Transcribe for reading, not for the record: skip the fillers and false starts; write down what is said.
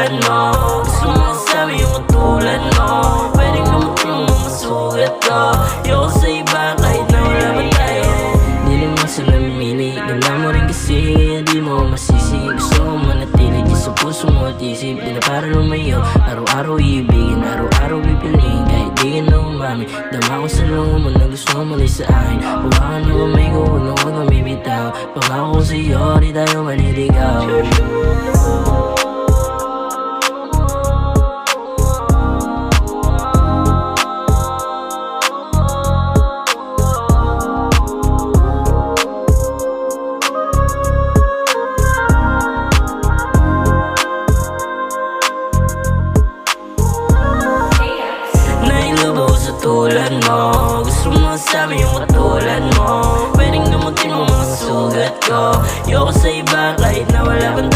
katulad mo. Gusto mo sabi yung katulad mo, pwedeng gamutin mo mga sugat ko. Ayoko sa iba kahit na wala ba tayo. Di naman sa namili, ganda mo rin kasi di mo masisi. Gusto mo manatili di sa puso mo at isip. Di na para lumayo, araw-araw ibigin, araw-araw pipiliin. Kahit di ka na umami, dama ko sa loob mo na gusto mo mali sa akin. Huwakan mo kamay ko, huwag na bibitaw. Pangako ko sa'yo, di tayo maniligaw. Tulad mo, gusto mo sabi yung katulad mo, pwedeng gamutin mo mga sugat ko. Ayoko sa iba kahit na wala bang